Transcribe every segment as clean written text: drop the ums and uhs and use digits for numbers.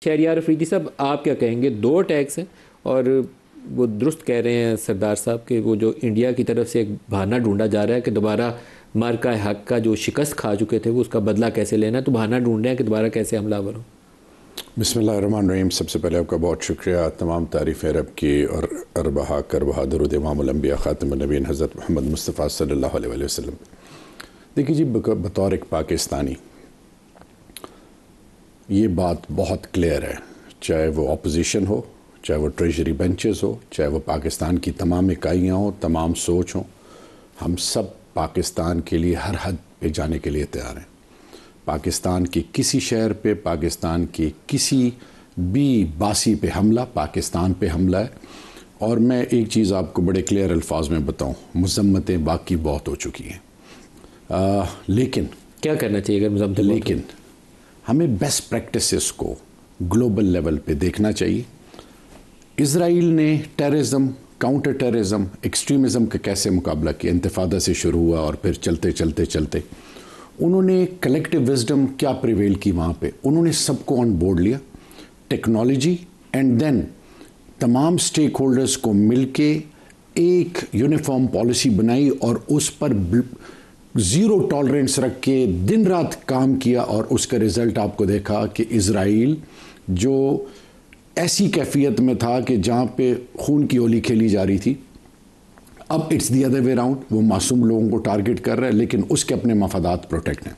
شہریار افریدی صاحب آپ کیا کہیں گے؟ 2 اٹیکس ہیں اور وہ درست کہہ رہے ہیں سردار صاحب کہ وہ جو انڈیا کی طرف سے ایک بہانہ ڈھونڈا جا رہا ہے کہ دوبارہ مارکہ حق کا جو شکست کھا چکے تھے وہ اس کا بدلہ کیسے لینا ہے، تو بہانہ ڈھونڈ رہے ہیں کہ دوبارہ کیسے حملہ آور ہو۔ بسم اللہ الرحمن الرحیم۔ سب سے پہلے آپ کا بہت شکریہ، تمام تعریفیں رب کی اور اربحا کربہا درود امام الانبیاء خاتم النبیین حضرت محمد مصطفیٰ صلی اللہ علیہ وسلم۔ دیکھیے جی، بطور ایک پاکستانی یہ بات بہت کلیئر ہے، چاہے وہ اپوزیشن ہو، چاہے وہ ٹریجری بینچز ہو، چاہے وہ پاکستان کی تمام اکائیاں ہوں، تمام سوچ ہوں، ہم سب پاکستان کے لیے ہر حد پہ جانے کے لیے تیار ہیں۔ پاکستان کے کسی شہر پہ، پاکستان کے کسی بھی باسی پہ حملہ پاکستان پہ حملہ ہے۔ اور میں ایک چیز آپ کو بڑے کلیئر الفاظ میں بتاؤں، مذمتیں باقی بہت ہو چکی ہیں، لیکن کیا کرنا چاہیے اگر مذمتیں؟ لیکن ہمیں بیسٹ پریکٹسز کو گلوبل لیول پہ دیکھنا چاہیے۔ اسرائیل نے ٹیررزم، کاؤنٹر ٹیررزم، ایکسٹریمزم کا کیسے مقابلہ کیا، انتفاضہ سے شروع ہوا اور پھر چلتے چلتے چلتے انہوں نے کلیکٹیو وزڈم کیا پریویل کی وہاں پہ، انہوں نے سب کو آن بورڈ لیا، ٹیکنالوجی، اینڈ دین تمام سٹیک ہولڈرز کو مل کے ایک یونیفارم پالیسی بنائی اور اس پر زیرو ٹالرنس رکھ کے دن رات کام کیا، اور اس کا رزلٹ آپ کو دیکھا کہ اسرائیل جو ایسی کیفیت میں تھا کہ جہاں پہ خون کی ہولی کھیلی جا رہی تھی، اب it's the other way round, وہ معصوم لوگوں کو ٹارگٹ کر رہا ہے لیکن اس کے اپنے مفادات پروٹیکٹ ہیں۔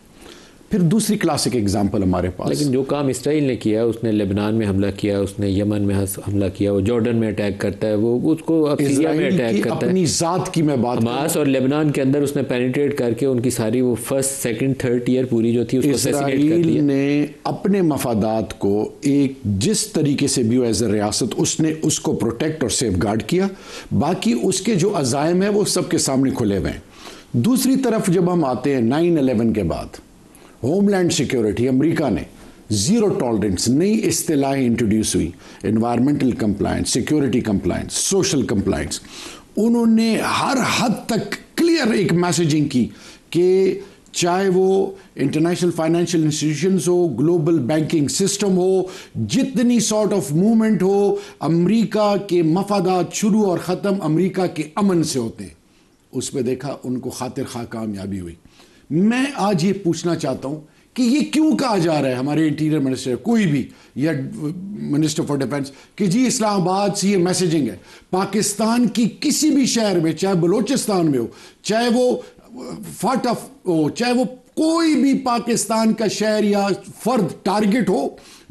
پھر دوسری کلاسک ایگزامپل ہمارے پاس، لیکن جو کام اسرائیل نے کیا، اس نے لبنان میں حملہ کیا، اس نے یمن میں حملہ کیا، وہ جارڈن میں اٹیک کرتا ہے، وہ اس کو اب سیریا میں اٹیک کرتا ہے۔ اپنی ذات کی میں بات، حماس اور لبنان کے اندر اس نے پینیٹریٹ کر کے ان کی ساری وہ فرسٹ سیکنڈ تھرڈ ٹیئر پوری جو تھی اس کو اسیسینیٹ کر دیا۔ اسرائیل نے اپنے مفادات کو ایک جس طریقے سے بھی ایز اے ریاست اس نے اس کو پروٹیکٹ اور سیف گارڈ کیا، باقی اس کے جو عزائم ہیں وہ سب کے سامنے کھلے ہوئے ہیں۔ دوسری طرف جب ہم آتے ہیں 9/11 کے بعد، ہوم لینڈ سیکیورٹی، امریکہ نے زیرو ٹالرنس، نئی اصطلاحیں انٹروڈیوس ہوئی، environmental compliance, security compliance, social compliance, انہوں نے ہر حد تک کلیئر ایک میسیجنگ کی کہ چاہے وہ انٹرنیشنل فائنینشیل انسٹیٹیوشنز ہو، گلوبل بینکنگ سسٹم ہو، جتنی سارٹ آف موومنٹ ہو، امریکہ کے مفادات شروع اور ختم امریکہ کے امن سے ہوتے ہیں۔ اس پہ دیکھا ان کو خاطر خواہ کامیابی ہوئی۔ میں آج یہ پوچھنا چاہتا ہوں کہ یہ کیوں کہا جا رہا ہے ہمارے انٹیریئر منسٹر کوئی بھی یا منسٹر فار ڈیفنس کہ جی اسلام آباد سے یہ میسیجنگ ہے، پاکستان کی کسی بھی شہر میں، چاہے بلوچستان میں ہو، چاہے وہ فاٹف ہو، چاہے وہ کوئی بھی پاکستان کا شہر یا فرد ٹارگٹ ہو،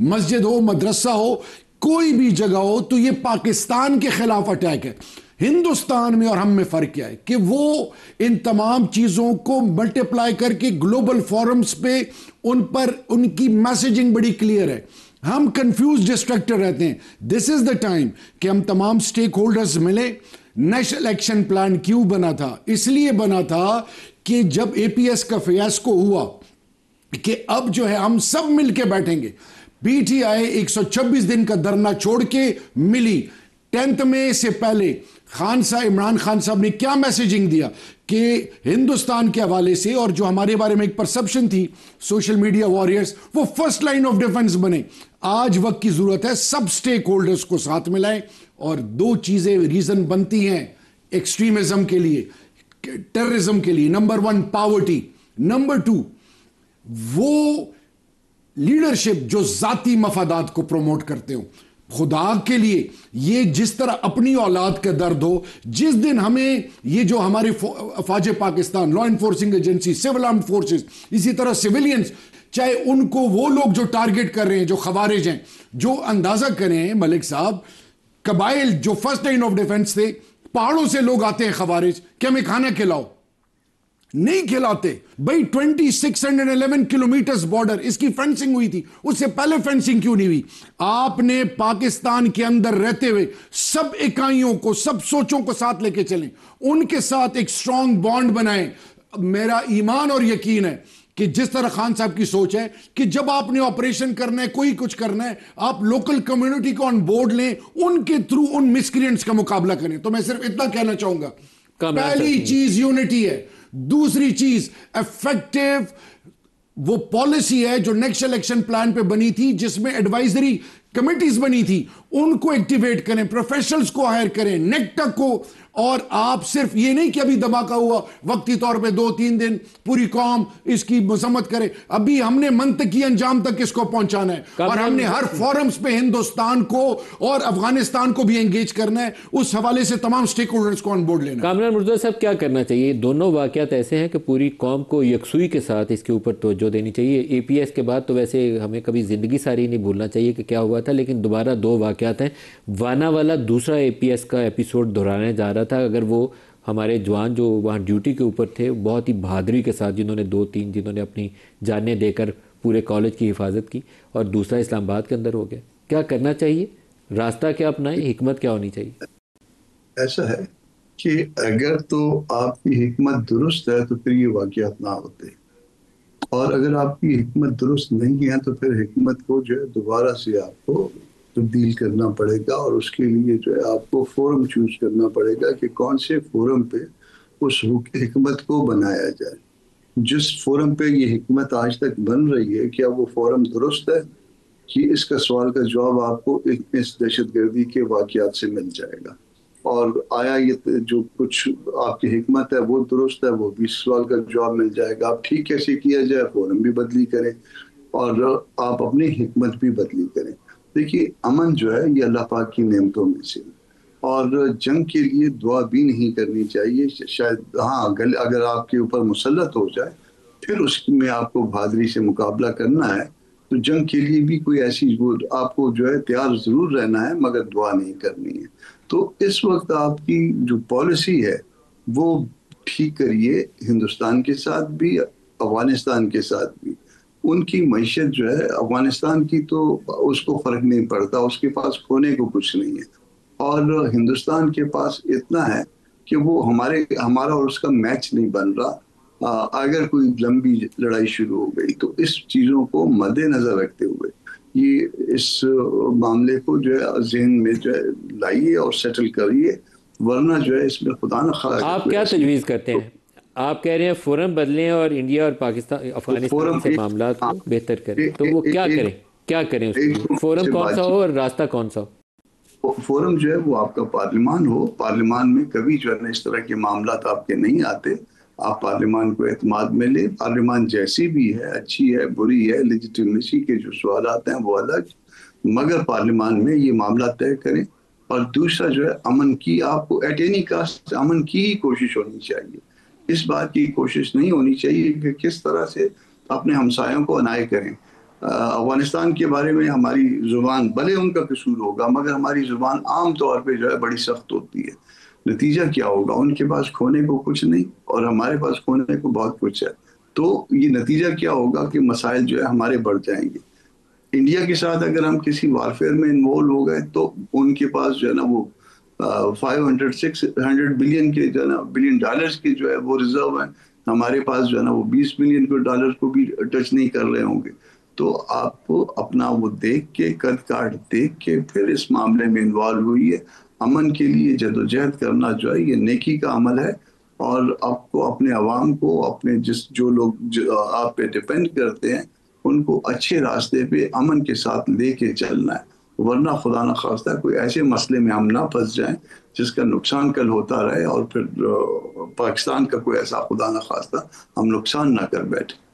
مسجد ہو، مدرسہ ہو، کوئی بھی جگہ ہو، تو یہ پاکستان کے خلاف اٹیک ہے۔ ہندوستان میں اور ہم میں فرق کیا ہے کہ وہ ان تمام چیزوں کو ملٹیپلائی کر کے گلوبل فورمز پہ ان پر ان کی میسیجنگ بڑی کلیئر ہے۔ ہم کنفیوز ڈسٹریکٹڈ رہتے ہیں۔ دس از دا ٹائم کہ ہم تمام سٹیک ہولڈرز ملے۔ نیشنل ایکشن پلان کیوں بنا تھا؟ اس لیے بنا تھا کہ جب اے پی ایس کا فیاسکو ہوا کہ اب جو ہے ہم سب مل کے بیٹھیں گے۔ پی ٹی آئی 126 دن کا دھرنا چھوڑ کے ملی۔ 10 مئی سے پہلے عمران خان صاحب نے کیا میسیجنگ دیا کہ ہندوستان کے حوالے سے، اور جو ہمارے بارے میں ایک پرسپشن تھی سوشل میڈیا واریئرز، وہ فرسٹ لائن آف ڈیفنس بنے۔ آج وقت کی ضرورت ہے سب سٹیک ہولڈرز کو ساتھ ملائیں، اور 2 چیزیں ریزن بنتی ہیں ایکسٹریمزم کے لیے، ٹیررزم کے لیے۔ نمبر 1 پاورٹی، نمبر 2 وہ لیڈرشپ جو ذاتی مفادات کو پروموٹ کرتے ہوں۔ خدا کے لیے یہ جس طرح اپنی اولاد کا درد ہو، جس دن ہمیں یہ جو ہمارے افواج Pakistan, law enforcing agency, civil armed forces, اسی طرح سویلینز، چاہے ان کو وہ لوگ جو ٹارگٹ کر رہے ہیں، جو خوارج ہیں، جو اندازہ کریں ملک صاحب، قبائل جو فرسٹ لائن آف ڈیفنس تھے، پہاڑوں سے لوگ آتے ہیں خوارج کہ ہمیں کھانا کھلاؤ، نہیں کھلاتے بھائی۔ 2611 کلومیٹرز بارڈر، اس کی فینسنگ ہوئی تھی، اس سے پہلے فینسنگ کیوں نہیں ہوئی؟ آپ نے پاکستان کے اندر رہتے ہوئے سب اکائیوں کو، سب سوچوں کو ساتھ لے کے چلیں، ان کے ساتھ ایک سٹرونگ بانڈ بنائیں۔ میرا ایمان اور یقین ہے کہ جس طرح خان صاحب کی سوچ ہے کہ جب آپ نے آپریشن کرنا ہے، کوئی کچھ کرنا ہے، آپ لوکل کمیونٹی کو آن بورڈ لیں، ان کے تھرو ان مسکرینٹس کا مقابلہ کریں۔ تو میں صرف اتنا کہنا چاہوں گا، پہلی چیز یونٹی ہے، دوسری چیز افیکٹو وہ پالیسی ہے جو نیکسٹ الیکشن پلان پہ بنی تھی، جس میں ایڈوائزری کمیٹیز بنی تھی، ان کو ایکٹیویٹ کریں، پروفیشنلز کو ہائر کریں، نیکٹک کو. اور آپ صرف یہ نہیں کہ ابھی دھماکہ ہوا وقتی طور پہ 2-3 دن پوری قوم اس کی مذمت کرے، ابھی ہم نے منطقی انجام تک اس کو پہنچانا ہے، اور ہم نے ہر فورمز پہ ہندوستان کو اور افغانستان کو بھی انگیج کرنا ہے. اس حوالے سے تمام سٹیک ہولڈرز کو آن بورڈ لینا ہے. کامران مرتضیٰ صاحب کیا کرنا چاہیے؟ دونوں واقعات ایسے ہیں کہ پوری قوم کو یکسوئی کے ساتھ اس کے اوپر توجہ دینی چاہیے. اے پی ایس کے بعد تو ویسے ہمیں کبھی زندگی ساری نہیں بھولنا چاہیے کہ کیا ہوا تھا، لیکن دوبارہ 2 واقعات ہیں. وانا والا دوسرا اے پی ایس کا ایپیسوڈ دہرانے جا رہا تھا. اگر وہ ہمارے جوان جو وہاں ڈیوٹی کے اوپر تھے بہت ہی بہادری کے ساتھ، جنہوں نے 2-3 جنہوں نے اپنی جانیں دے کر پورے کالج کی حفاظت کی، اور دوسرا اسلام آباد کے اندر ہو گیا، کیا کرنا چاہیے؟ راستہ کیا اپنائیں؟ حکمت کیا ہونی چاہیے؟ ایسا ہے کہ اگر تو آپ کی حکمت درست ہے تو پھر یہ واقعات نہ ہوتے، اور اگر آپ کی حکمت درست نہیں ہے تو پھر حکمت کو جو ہے دوبارہ سے آپ کو تبدیل کرنا پڑے گا، اور اس کے لیے جو ہے آپ کو فورم چوز کرنا پڑے گا کہ کون سے فورم پہ اس حکمت کو بنایا جائے. جس فورم پہ یہ حکمت آج تک بن رہی ہے، کیا وہ فورم درست ہے؟ کہ اس کا سوال کا جواب آپ کو اس دہشت گردی کے واقعات سے مل جائے گا. اور آیا یہ جو کچھ آپ کی حکمت ہے وہ درست ہے، وہ بھی سوال کا جواب مل جائے گا. آپ ٹھیک کیسے کیا جائے، فورم بھی بدلی کریں اور آپ اپنی حکمت بھی بدلی کریں. دیکھیے، امن جو ہے یہ اللہ پاک کی نعمتوں میں سے، اور جنگ کے لیے دعا بھی نہیں کرنی چاہیے. شاید ہاں اگر آپ کے اوپر مسلط ہو جائے پھر اس میں آپ کو بہادری سے مقابلہ کرنا ہے، تو جنگ کے لیے بھی کوئی ایسی آپ کو جو ہے تیار ضرور رہنا ہے، مگر دعا نہیں کرنی ہے. تو اس وقت آپ کی جو پالیسی ہے وہ ٹھیک کریے، ہندوستان کے ساتھ بھی افغانستان کے ساتھ بھی. ان کی معیشت جو ہے افغانستان کی تو اس کو فرق نہیں پڑتا، اس کے پاس کھونے کو کچھ نہیں ہے، اور ہندوستان کے پاس اتنا ہے کہ وہ ہمارا اور اس کا میچ نہیں بن رہا. اگر کوئی لمبی لڑائی شروع ہو گئی تو اس چیزوں کو مد نظر رکھتے ہوئے یہ اس معاملے کو جو ہے ذہن میں جو ہے لائیے اور سیٹل کریے، ورنہ جو ہے اس میں خدا نہ خواہ. آپ کیا تجویز کرتے ہیں؟ آپ کہہ رہے ہیں فورم بدلیں اور انڈیا اور پاکستان افغانستان سے معاملات کو بہتر کریں، تو وہ کیا کریں اس کے لیے؟ فورم کون سا ہو اور راستہ کون سا ہو؟ فورم جو ہے وہ آپ کا پارلیمان ہو. پارلیمان میں کبھی جو ہے اس طرح کے معاملات آپ کے نہیں آتے. آپ پارلیمان کو اعتماد میں لیں. پارلیمان جیسی بھی ہے، اچھی ہے بری ہے، لیجیٹیمیسی کے جو سوالات ہیں وہ الگ، مگر پارلیمان میں یہ معاملات طے کریں. اور دوسرا جو ہے امن کی، آپ کو ایٹ اینی کاسٹ امن کی ہی کوشش ہونی چاہیے. اس بات کی کوشش نہیں ہونی چاہیے کہ کس طرح سے اپنے ہمسایوں کو انائے کریں. افغانستان کے بارے میں ہماری زبان بھلے ان کا قصور ہوگا، مگر ہماری زبان عام طور پہ جو ہے بڑی سخت ہوتی ہے. نتیجہ کیا ہوگا؟ ان کے پاس کھونے کو کچھ نہیں اور ہمارے پاس کھونے کو بہت کچھ ہے. تو یہ نتیجہ کیا ہوگا کہ مسائل جو ہے ہمارے بڑھ جائیں گے. انڈیا کے ساتھ اگر ہم کسی وارفیئر میں انوالو ہو گئے تو ان کے پاس جو ہے نا وہ 500-600 بلین کے جو ہے نا بلین ڈالرز کے جو ہے وہ ریزرو ہیں. ہمارے پاس جو ہے نا وہ 20 بلین ڈالر کو بھی ٹچ نہیں کر رہے ہوں گے. تو آپ کو اپنا وہ دیکھ کے، قد کاٹ دیکھ کے پھر اس معاملے میں انوالو ہوئی ہے. امن کے لیے جدوجہد کرنا جو ہے یہ نیکی کا عمل ہے، اور آپ کو اپنے عوام کو، اپنے جو لوگ آپ پہ ڈیپینڈ کرتے ہیں، ان کو اچھے راستے پہ امن کے ساتھ لے کے چلنا ہے. ورنہ خدا نہ خواستہ کوئی ایسے مسئلے میں ہم نہ پھنس جائیں جس کا نقصان کل ہوتا رہے، اور پھر پاکستان کا کوئی ایسا خدا نہ خواستہ ہم نقصان نہ کر بیٹھے.